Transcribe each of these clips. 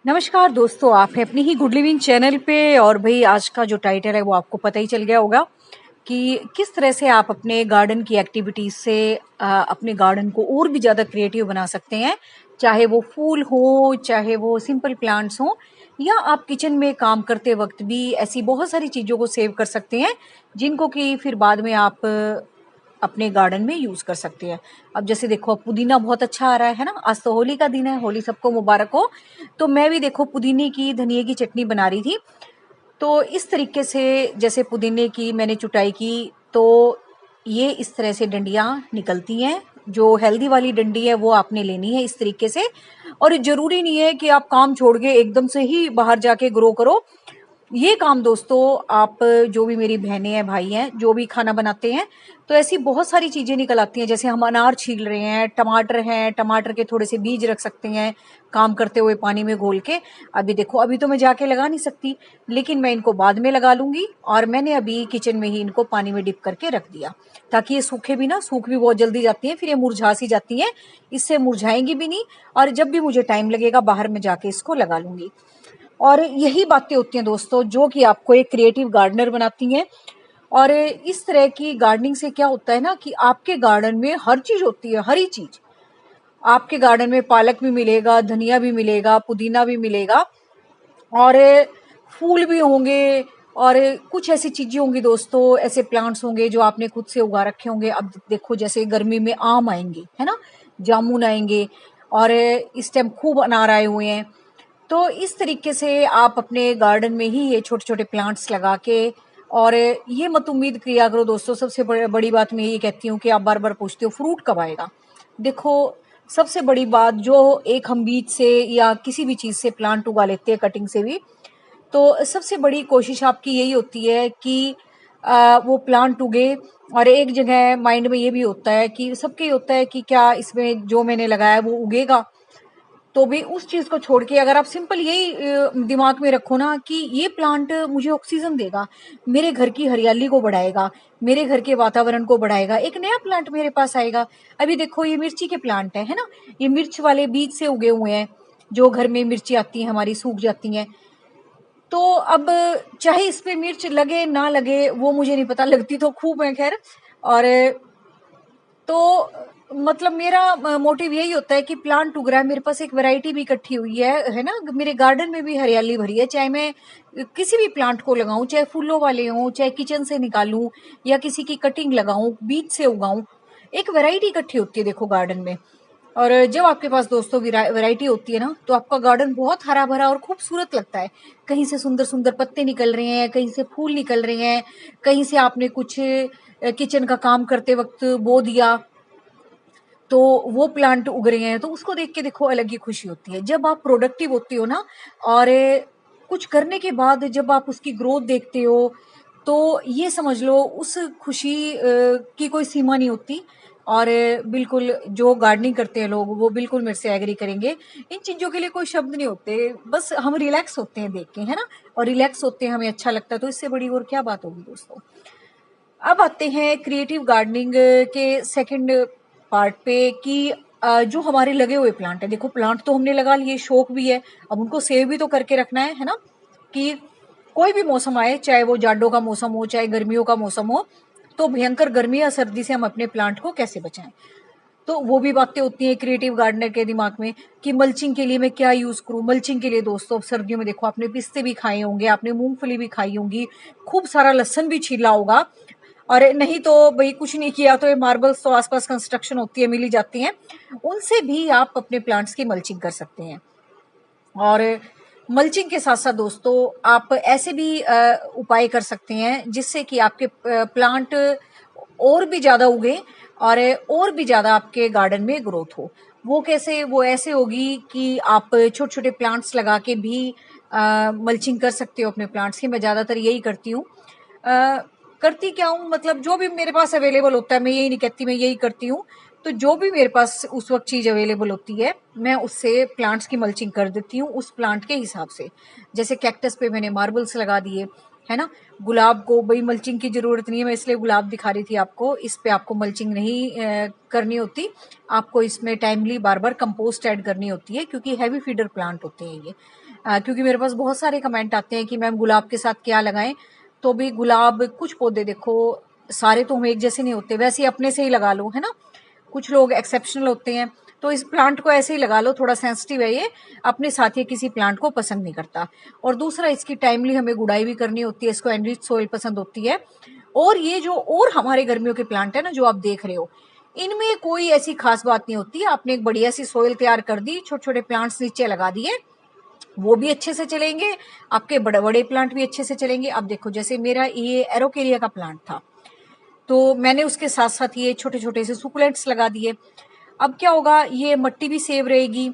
नमस्कार दोस्तों, आप हैं अपनी ही गुड लिविंग चैनल पे। और भाई आज का जो टाइटल है वो आपको पता ही चल गया होगा कि किस तरह से आप अपने गार्डन की एक्टिविटीज से अपने गार्डन को और भी ज़्यादा क्रिएटिव बना सकते हैं। चाहे वो फूल हो, चाहे वो सिंपल प्लांट्स हो, या आप किचन में काम करते वक्त भी ऐसी बहुत सारी चीज़ों को सेव कर सकते हैं जिनको कि फिर बाद में आप अपने गार्डन में यूज कर सकते हैं। अब जैसे देखो, अब पुदीना बहुत अच्छा आ रहा है ना। आज तो होली का दिन है, होली सबको मुबारक हो। तो मैं भी देखो पुदीने की धनिए की चटनी बना रही थी। तो इस तरीके से जैसे पुदीने की मैंने चुटाई की, तो ये इस तरह से डंडियां निकलती हैं। जो हेल्दी वाली डंडी है वो आपने लेनी है इस तरीके से। और जरूरी नहीं है कि आप काम छोड़ के एकदम से ही बाहर जाके ग्रो करो। ये काम दोस्तों, आप जो भी मेरी बहनें हैं, भाई हैं, जो भी खाना बनाते हैं, तो ऐसी बहुत सारी चीजें निकल आती हैं। जैसे हम अनार छील रहे हैं, टमाटर हैं, टमाटर के थोड़े से बीज रख सकते हैं काम करते हुए पानी में घोल के। अभी देखो, अभी तो मैं जाके लगा नहीं सकती, लेकिन मैं इनको बाद में लगा लूंगी। और मैंने अभी किचन में ही इनको पानी में डिप करके रख दिया, ताकि ये सूखे भी ना, सूख भी बहुत जल्दी जाती हैं, फिर ये मुरझा सी जाती हैं। इससे मुरझाएंगी भी नहीं, और जब भी मुझे टाइम लगेगा बाहर में जाके इसको लगा लूंगी। और यही बातें होती हैं दोस्तों जो कि आपको एक क्रिएटिव गार्डनर बनाती हैं। और इस तरह की गार्डनिंग से क्या होता है ना कि आपके गार्डन में हर चीज होती है, हरी चीज। आपके गार्डन में पालक भी मिलेगा, धनिया भी मिलेगा, पुदीना भी मिलेगा, और फूल भी होंगे। और कुछ ऐसी चीजें होंगी दोस्तों, ऐसे प्लांट्स होंगे जो आपने खुद से उगा रखे होंगे। अब देखो, जैसे गर्मी में आम आएंगे, है ना, जामुन आएंगे, और इस टाइम खूब अनार आए हुए हैं। तो इस तरीके से आप अपने गार्डन में ही ये छोटे छोटे प्लांट्स लगा के, और ये मत उम्मीद किया करो दोस्तों। सबसे बड़ी बात मैं ये कहती हूँ कि आप बार बार पूछते हो फ्रूट कब आएगा। देखो, सबसे बड़ी बात, जो एक हम बीज से या किसी भी चीज से प्लांट उगा लेते हैं, कटिंग से भी, तो सबसे बड़ी कोशिश आपकी यही होती है कि वो प्लांट उगे। और एक जगह माइंड में ये भी होता है कि सबके होता है कि क्या इसमें जो मैंने लगाया वो उगेगा। तो भी उस चीज को छोड़ के अगर आप सिंपल यही दिमाग में रखो ना कि ये प्लांट मुझे ऑक्सीजन देगा, मेरे घर की हरियाली को बढ़ाएगा, मेरे घर के वातावरण को बढ़ाएगा, एक नया प्लांट मेरे पास आएगा। अभी देखो, ये मिर्ची के प्लांट है ना, ये मिर्च वाले बीज से उगे हुए हैं। जो घर में मिर्ची आती है हमारी सूख जाती हैं, तो अब चाहे इस पे मिर्च लगे ना लगे वो मुझे नहीं पता, लगती तो खूब है खैर। और तो मतलब मेरा मोटिव यही होता है कि प्लांट उग रहा है, मेरे पास एक वैरायटी भी इकट्ठी हुई है ना। मेरे गार्डन में भी हरियाली भरी है, चाहे मैं किसी भी प्लांट को लगाऊं, चाहे फूलों वाले हों, चाहे किचन से निकालूं, या किसी की कटिंग लगाऊं, बीज से उगाऊं। एक वैरायटी इकट्ठी होती है देखो गार्डन में। और जब आपके पास दोस्तों वैरायटी होती है ना, तो आपका गार्डन बहुत हरा भरा और खूबसूरत लगता है। कहीं से सुंदर सुंदर पत्ते निकल रहे हैं, कहीं से फूल निकल रहे हैं, कहीं से आपने कुछ किचन का काम करते वक्त बो दिया, तो वो प्लांट उग रहे हैं, तो उसको देख के देखो अलग ही खुशी होती है जब आप प्रोडक्टिव होते हो ना। और कुछ करने के बाद जब आप उसकी ग्रोथ देखते हो, तो ये समझ लो उस खुशी की कोई सीमा नहीं होती। और बिल्कुल जो गार्डनिंग करते हैं लोग वो बिल्कुल मेरे से एग्री करेंगे। इन चीजों के लिए कोई शब्द नहीं होते, बस हम रिलैक्स होते हैं देख के, है ना। और रिलैक्स होते हैं, हमें अच्छा लगता है, तो इससे बड़ी और क्या बात होगी दोस्तों। अब आते हैं क्रिएटिव गार्डनिंग के सेकंड पार्ट पे कि जो हमारे लगे हुए प्लांट है। देखो, प्लांट तो हमने लगा लिए, शौक भी है, अब उनको सेव भी तो करके रखना है ना। कि कोई भी मौसम आए, चाहे वो जाड़ों का मौसम हो, चाहे गर्मियों का मौसम हो, तो भयंकर गर्मी या सर्दी से हम अपने प्लांट को कैसे बचाएं। तो वो भी बातें होती हैं क्रिएटिव गार्डनर के दिमाग में कि मल्चिंग के लिए मैं क्या यूज करूं। मल्चिंग के लिए दोस्तों, अब सर्दियों में देखो, आपने पिस्ते भी खाए होंगे, आपने मूंगफली भी खाई होंगी, खूब सारा लहसन भी छीला होगा। और नहीं तो भाई कुछ नहीं किया तो ये मार्बल्स तो आसपास कंस्ट्रक्शन होती है, मिल ही जाती हैं, उनसे भी आप अपने प्लांट्स की मल्चिंग कर सकते हैं। और मल्चिंग के साथ साथ दोस्तों, आप ऐसे भी उपाय कर सकते हैं जिससे कि आपके प्लांट और भी ज्यादा उगे, और भी ज्यादा आपके गार्डन में ग्रोथ हो। वो कैसे? वो ऐसे होगी कि आप छोटे छोटे प्लांट्स लगा के भी मल्चिंग कर सकते हो अपने प्लांट्स की। मैं ज्यादातर यही करती हूँ। करती क्या हूँ, मतलब जो भी मेरे पास अवेलेबल होता है, मैं यही नहीं कहती मैं यही करती हूँ। तो जो भी मेरे पास उस वक्त चीज अवेलेबल होती है, मैं उससे प्लांट्स की मल्चिंग कर देती हूँ उस प्लांट के हिसाब से। जैसे कैक्टस पे मैंने मार्बल्स लगा दिए, है ना। गुलाब को भाई मल्चिंग की जरूरत नहीं है, मैं इसलिए गुलाब दिखा रही थी आपको। इस पे आपको मल्चिंग नहीं करनी होती, आपको इसमें टाइमली बार बार कंपोस्ट ऐड करनी होती है, क्योंकि हैवी फीडर प्लांट होते हैं ये। क्योंकि मेरे पास बहुत सारे कमेंट आते हैं कि मैम गुलाब के साथ क्या लगाएं। तो भी गुलाब कुछ पौधे देखो सारे तो हम एक जैसे नहीं होते, वैसे ही अपने से ही लगा लो, है ना। कुछ लोग एक्सेप्शनल होते हैं, तो इस प्लांट को ऐसे ही लगा लो, थोड़ा सेंसिटिव है ये, अपने साथ ही किसी प्लांट को पसंद नहीं करता। और दूसरा, इसकी टाइमली हमें गुड़ाई भी करनी होती है, इसको एनरिच सोइल पसंद होती है। और ये जो और हमारे गर्मियों के प्लांट है ना जो आप देख रहे हो, इनमें कोई ऐसी खास बात नहीं होती। आपने एक बढ़िया सी सोइल तैयार कर दी, छोटे छोटे प्लांट्स नीचे लगा दिए, वो भी अच्छे से चलेंगे, आपके बड़े बड़े प्लांट भी अच्छे से चलेंगे। अब देखो जैसे मेरा ये एरोकेरिया का प्लांट था, तो मैंने उसके साथ साथ ये छोटे छोटे से सुकुलेंट्स लगा दिए। अब क्या होगा, ये मिट्टी भी सेव रहेगी।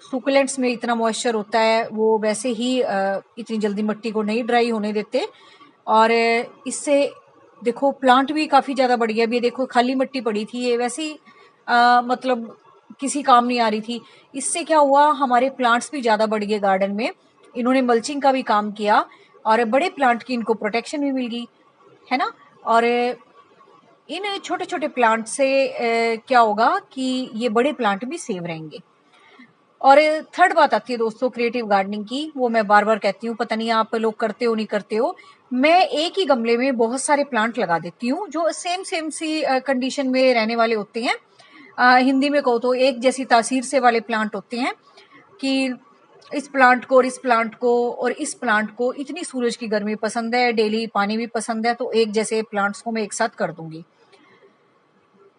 सुकुलेंट्स में इतना मॉइस्चर होता है, वो वैसे ही इतनी जल्दी मिट्टी को नहीं ड्राई होने देते। और इससे देखो प्लांट भी काफ़ी ज़्यादा बढ़ गया। अभी देखो खाली मिट्टी पड़ी थी, ये वैसे ही मतलब किसी काम नहीं आ रही थी। इससे क्या हुआ, हमारे प्लांट्स भी ज़्यादा बढ़ गए गार्डन में। इन्होंने मल्चिंग का भी काम किया और बड़े प्लांट की इनको प्रोटेक्शन भी मिल गई, है ना। और इन छोटे छोटे प्लांट से क्या होगा कि ये बड़े प्लांट भी सेव रहेंगे। और थर्ड बात आती है दोस्तों क्रिएटिव गार्डनिंग की, वो मैं बार बार कहती हूँ, पता नहीं आप लोग करते हो नहीं करते हो। मैं एक ही गमले में बहुत सारे प्लांट लगा देती हूँ जो सेम सेम सी कंडीशन में रहने वाले होते हैं। हिंदी में कहो तो एक जैसी तासीर से वाले प्लांट होते हैं, कि इस प्लांट को और इस प्लांट को और इस प्लांट को इतनी सूरज की गर्मी पसंद है, डेली पानी भी पसंद है, तो एक जैसे प्लांट्स को मैं एक साथ कर दूंगी।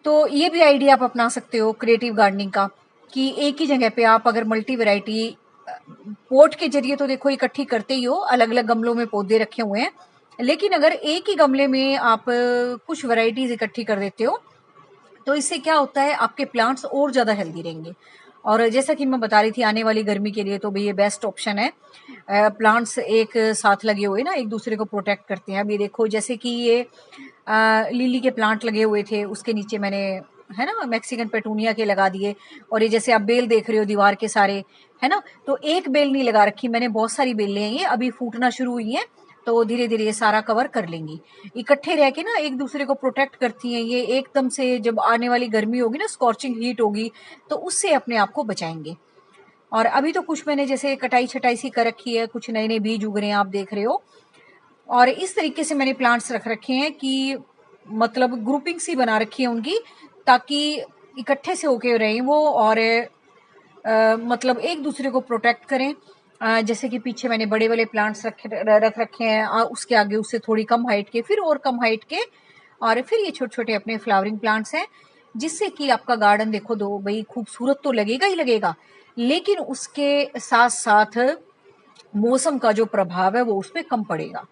तो ये भी आइडिया आप अपना सकते हो क्रिएटिव गार्डनिंग का, कि एक ही जगह पे आप अगर मल्टी वैरायटी पोट के जरिए तो देखो इकट्ठी करते ही हो, अलग अलग गमलों में पौधे रखे हुए हैं, लेकिन अगर एक ही गमले में आप कुछ वैरायटीज इकट्ठी कर देते हो, तो इससे क्या होता है, आपके प्लांट्स और ज़्यादा हेल्दी रहेंगे। और जैसा कि मैं बता रही थी, आने वाली गर्मी के लिए तो भाई ये बेस्ट ऑप्शन है। प्लांट्स एक साथ लगे हुए ना एक दूसरे को प्रोटेक्ट करते हैं। अभी देखो जैसे कि ये लिली के प्लांट लगे हुए थे, उसके नीचे मैंने, है ना, मैक्सिकन पेटूनिया के लगा दिए। और ये जैसे आप बेल देख रहे हो दीवार के सारे, है ना, तो एक बेल नहीं लगा रखी मैंने, बहुत सारी बेलें हैं, ये अभी फूटना शुरू हुई हैं, तो धीरे धीरे ये सारा कवर कर लेंगी। इकट्ठे रह के ना एक दूसरे को प्रोटेक्ट करती हैं ये, एकदम से जब आने वाली गर्मी होगी ना, स्कॉर्चिंग हीट होगी, तो उससे अपने आप को बचाएंगे। और अभी तो कुछ मैंने जैसे कटाई छटाई सी कर रखी है, कुछ नए नए बीज उग रहे हैं, आप देख रहे हो। और इस तरीके से मैंने प्लांट्स रख रखे हैं कि मतलब ग्रुपिंग सी बना रखी है उनकी, ताकि इकट्ठे से होके रहें वो, और मतलब एक दूसरे को प्रोटेक्ट करें। जैसे कि पीछे मैंने बड़े बड़े प्लांट्स रख रखे हैं, उसके आगे उससे थोड़ी कम हाइट के, फिर और कम हाइट के, और फिर ये छोटे छोटे अपने फ्लावरिंग प्लांट्स हैं, जिससे कि आपका गार्डन देखो दो भाई खूबसूरत तो लगेगा ही लगेगा, लेकिन उसके साथ साथ मौसम का जो प्रभाव है वो उस पर कम पड़ेगा।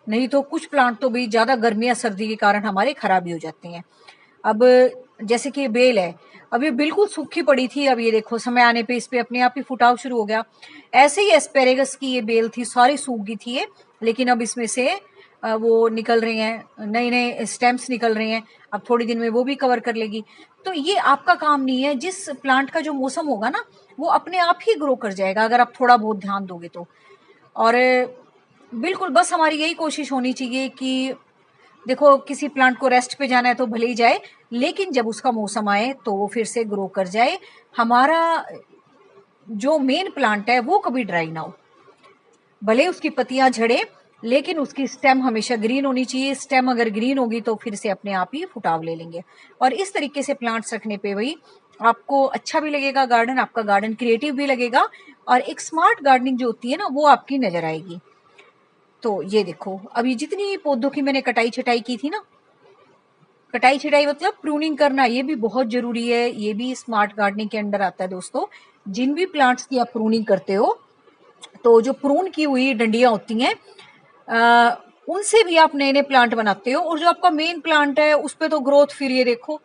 नहीं तो कुछ प्लांट तो भी ज्यादा गर्मी या सर्दी के कारण हमारे खराब भी हो जाते हैं। अब जैसे कि बेल है, अब ये बिल्कुल सूखी पड़ी थी, अब ये देखो समय आने पे इस पे अपने आप ही फुटाव शुरू हो गया। ऐसे ही एस्पेरेगस की ये बेल थी, सारी सूख गई थी ये, लेकिन अब इसमें से वो निकल रही हैं, नए नए स्टेम्स निकल रहे हैं, अब थोड़ी दिन में वो भी कवर कर लेगी। तो ये आपका काम नहीं है, जिस प्लांट का जो मौसम होगा ना वो अपने आप ही ग्रो कर जाएगा, अगर आप थोड़ा बहुत ध्यान दोगे तो। और बिल्कुल बस हमारी यही कोशिश होनी चाहिए कि देखो किसी प्लांट को रेस्ट पे जाना है तो भले ही जाए, लेकिन जब उसका मौसम आए तो वो फिर से ग्रो कर जाए। हमारा जो मेन प्लांट है वो कभी ड्राई ना हो, भले उसकी पत्तियां झड़े, लेकिन उसकी स्टेम हमेशा ग्रीन होनी चाहिए। स्टेम अगर ग्रीन होगी तो फिर से अपने आप ही फुटाव ले लेंगे। और इस तरीके से प्लांट्स रखने पे भाई आपको अच्छा भी लगेगा गार्डन, आपका गार्डन क्रिएटिव भी लगेगा, और एक स्मार्ट गार्डनिंग जो होती है ना वो आपकी नजर आएगी। तो ये देखो अभी जितनी पौधों की मैंने कटाई छटाई की थी ना, कटाई छिटाई मतलब प्रूनिंग करना, ये भी बहुत जरूरी है, ये भी स्मार्ट गार्डनिंग के अंडर आता है दोस्तों। जिन भी प्लांट्स की आप प्रूनिंग करते हो, तो जो प्रून की हुई डंडियां होती हैं उनसे भी आप नए नए प्लांट बनाते हो, और जो आपका मेन प्लांट है उस पर तो ग्रोथ, फिर ये देखो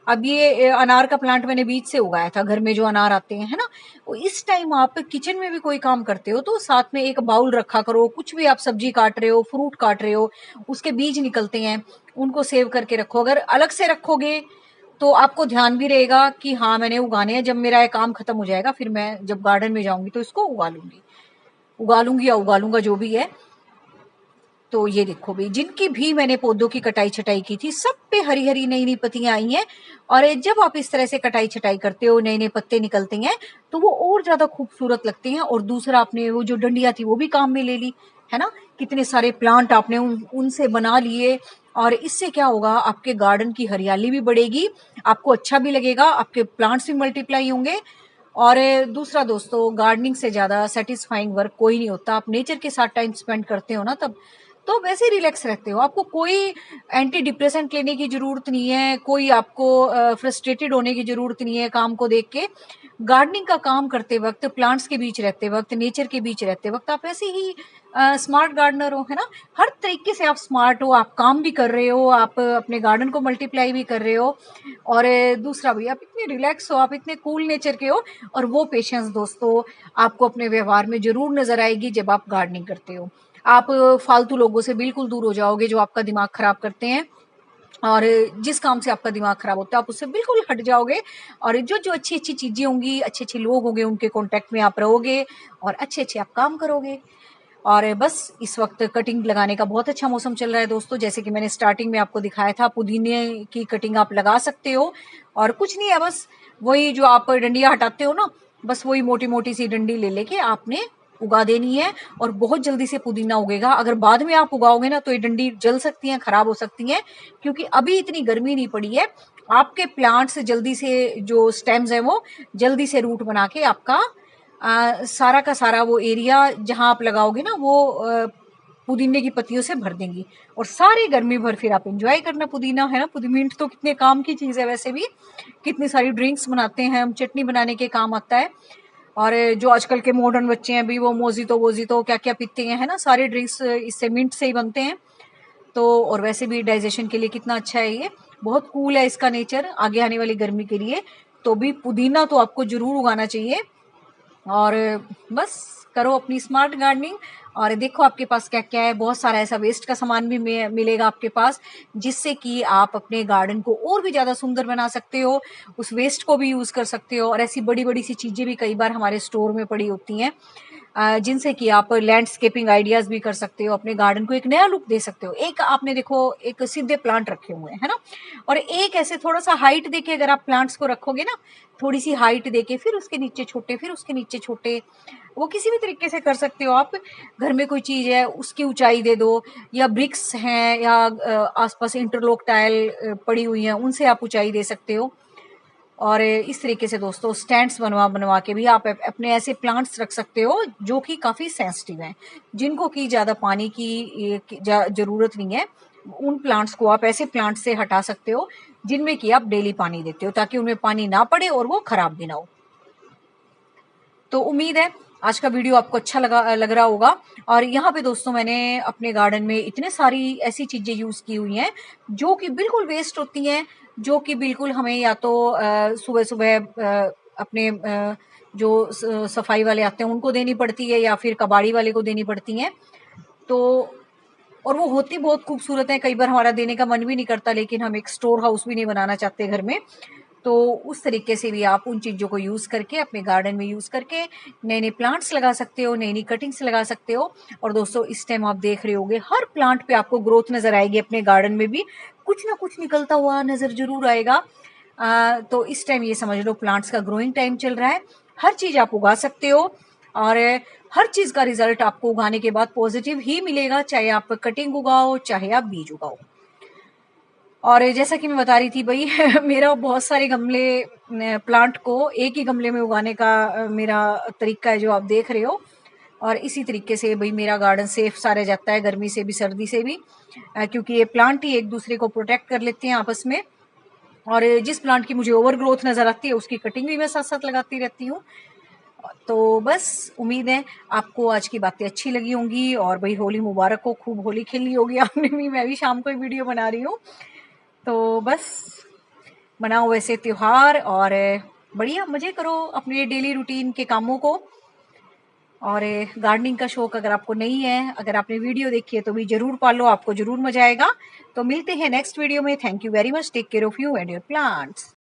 अब ये अनार का प्लांट मैंने बीज से उगाया था, घर में जो अनार आते हैं, है ना। वो इस टाइम आप किचन में भी कोई काम करते हो तो साथ में एक बाउल रखा करो, कुछ भी आप सब्जी काट रहे हो, फ्रूट काट रहे हो, उसके बीज निकलते हैं, उनको सेव करके रखो। अगर अलग से रखोगे तो आपको ध्यान भी रहेगा कि हाँ मैंने उगाने हैं, जब मेरा ये काम खत्म हो जाएगा फिर मैं जब गार्डन में जाऊंगी तो इसको उगा लूंगी या उगा लूंगा जो भी है। तो ये देखो भी, जिनकी भी मैंने पौधों की कटाई छटाई की थी, सब पे हरी हरी नई नई पत्तियां आई हैं। और जब आप इस तरह से कटाई छटाई करते हो, नए नए पत्ते निकलते हैं, तो वो और ज्यादा खूबसूरत लगते हैं। और दूसरा, आपने वो जो डंडिया थी वो भी काम में ले ली, है ना। कितने सारे प्लांट आपने उनसे बना लिए। और इससे क्या होगा, आपके गार्डन की हरियाली भी बढ़ेगी, आपको अच्छा भी लगेगा, आपके प्लांट्स भी मल्टीप्लाई होंगे। और दूसरा दोस्तों, गार्डनिंग से ज्यादा सेटिस्फाइंग वर्क कोई नहीं होता। आप नेचर के साथ टाइम स्पेंड करते हो ना, तब तो वैसे रिलैक्स रहते हो। आपको कोई एंटी डिप्रेसेंट लेने की जरूरत नहीं है, कोई आपको फ्रस्ट्रेटेड होने की जरूरत नहीं है काम को देख के। गार्डनिंग का काम करते वक्त, प्लांट्स के बीच रहते वक्त, नेचर के बीच रहते वक्त आप ऐसे ही स्मार्ट गार्डनर हो, है ना। हर तरीके से आप स्मार्ट हो, आप काम भी कर रहे हो, आप अपने गार्डन को मल्टीप्लाई भी कर रहे हो। और दूसरा भी, आप इतने रिलैक्स हो, आप इतने कूल नेचर के हो। और वो पेशेंस दोस्तों आपको अपने व्यवहार में जरूर नजर आएगी जब आप गार्डनिंग करते हो। आप फालतू लोगों से बिल्कुल दूर हो जाओगे जो आपका दिमाग खराब करते हैं। और जिस काम से आपका दिमाग खराब होता है, आप उससे बिल्कुल हट जाओगे। और जो जो अच्छी अच्छी चीजें होंगी, अच्छे अच्छे लोग होंगे, उनके कांटेक्ट में आप रहोगे और अच्छे अच्छे आप काम करोगे। और बस इस वक्त कटिंग लगाने का बहुत अच्छा मौसम चल रहा है दोस्तों। जैसे कि मैंने स्टार्टिंग में आपको दिखाया था, पुदीने की कटिंग आप लगा सकते हो। और कुछ नहीं है, बस वही जो आप डंडियां हटाते हो ना, बस वही मोटी मोटी सी डंडी ले लेके आपने उगा देनी है। और बहुत जल्दी से पुदीना उगेगा। अगर बाद में आप उगाओगे ना, तो ये डंडी जल सकती है, खराब हो सकती है, क्योंकि अभी इतनी गर्मी नहीं पड़ी है। आपके प्लांट्स जल्दी से, जो स्टेम्स है वो जल्दी से रूट बना के आपका सारा का सारा वो एरिया जहां आप लगाओगे ना, वो पुदीने की पत्तियों से भर देंगी। और सारी गर्मी भर फिर आप एंजॉय करना पुदीना, है ना। पुदीना तो कितने काम की चीज है वैसे भी। कितनी सारी ड्रिंक्स बनाते हैं हम, चटनी बनाने के काम आता है। और जो आजकल के मॉडर्न बच्चे हैं भी, वो मोजितो वोजितो क्या क्या पीते हैं, है ना। सारे ड्रिंक्स इससे, मिंट से ही बनते हैं। तो और वैसे भी डाइजेशन के लिए कितना अच्छा है ये, बहुत कूल है इसका नेचर आगे आने वाली गर्मी के लिए। तो भी पुदीना तो आपको जरूर उगाना चाहिए। और बस करो अपनी स्मार्ट गार्डनिंग। और देखो आपके पास क्या क्या है, बहुत सारा ऐसा वेस्ट का सामान भी मिलेगा आपके पास, जिससे कि आप अपने गार्डन को और भी ज्यादा सुंदर बना सकते हो। उस वेस्ट को भी यूज कर सकते हो। और ऐसी बड़ी बड़ी सी चीजें भी कई बार हमारे स्टोर में पड़ी होती हैं, जिनसे कि आप लैंडस्केपिंग आइडियाज भी कर सकते हो, अपने गार्डन को एक नया लुक दे सकते हो। एक आपने देखो, एक सीधे प्लांट रखे हुए हैं, है ना। और एक ऐसे थोड़ा सा हाइट देके अगर आप प्लांट्स को रखोगे ना, थोड़ी सी हाइट देके, फिर उसके नीचे छोटे, फिर उसके नीचे छोटे, वो किसी भी तरीके से कर सकते हो आप। घर में कोई चीज है उसकी ऊंचाई दे दो, या ब्रिक्स हैं, या आसपास इंटरलॉक टाइल पड़ी हुई है, उनसे आप ऊंचाई दे सकते हो। और इस तरीके से दोस्तों स्टैंड्स बनवा बनवा के भी आप अपने ऐसे प्लांट्स रख सकते हो जो कि काफी सेंसिटिव हैं, जिनको कि ज्यादा पानी की जरूरत नहीं है। उन प्लांट्स को आप ऐसे प्लांट से हटा सकते हो जिनमें कि आप डेली पानी देते हो, ताकि उनमें पानी ना पड़े और वो खराब भी ना हो। तो उम्मीद है आज का वीडियो आपको अच्छा लग रहा होगा। और यहाँ पे दोस्तों मैंने अपने गार्डन में इतने सारी ऐसी चीजें यूज की हुई हैं जो कि बिल्कुल वेस्ट होती हैं, जो कि बिल्कुल हमें या तो सुबह सुबह अपने जो सफाई वाले आते हैं उनको देनी पड़ती है, या फिर कबाड़ी वाले को देनी पड़ती हैं। तो और वो होती बहुत खूबसूरत है, कई बार हमारा देने का मन भी नहीं करता, लेकिन हम एक स्टोर हाउस भी नहीं बनाना चाहते घर में। तो उस तरीके से भी आप उन चीजों को यूज करके अपने गार्डन में यूज करके नए नए प्लांट्स लगा सकते हो, नई नई कटिंग्स लगा सकते हो। और दोस्तों इस टाइम आप देख रहे होंगे हर प्लांट पे आपको ग्रोथ नजर आएगी, अपने गार्डन में भी कुछ ना कुछ निकलता हुआ नजर जरूर आएगा। तो इस टाइम ये समझ लो प्लांट्स का ग्रोइंग टाइम चल रहा है। हर चीज आप उगा सकते हो, और हर चीज का रिजल्ट आपको उगाने के बाद पॉजिटिव ही मिलेगा, चाहे आप कटिंग उगाओ चाहे आप बीज उगाओ। और जैसा कि मैं बता रही थी भाई मेरा बहुत सारे गमले, प्लांट को एक ही गमले में उगाने का मेरा तरीका है जो आप देख रहे हो। और इसी तरीके से भाई मेरा गार्डन सेफ सा रह जाता है, गर्मी से भी सर्दी से भी, क्योंकि ये प्लांट ही एक दूसरे को प्रोटेक्ट कर लेते हैं आपस में। और जिस प्लांट की मुझे ओवर ग्रोथ नजर आती है उसकी कटिंग भी मैं साथ साथ लगाती रहती हूँ। तो बस उम्मीद है आपको आज की बातें अच्छी लगी होंगी। और भाई होली मुबारक हो, खूब होली खेली होगी आपने भी, मैं भी शाम को ही वीडियो बना रही हूँ। तो बस मनाओ वैसे त्योहार, और बढ़िया मजे करो अपने डेली रूटीन के कामों को। और गार्डनिंग का शौक अगर आपको नहीं है, अगर आपने वीडियो देखी है तो भी जरूर पालो, आपको जरूर मजा आएगा। तो मिलते हैं नेक्स्ट वीडियो में। Thank you very much, take care of you and your plants.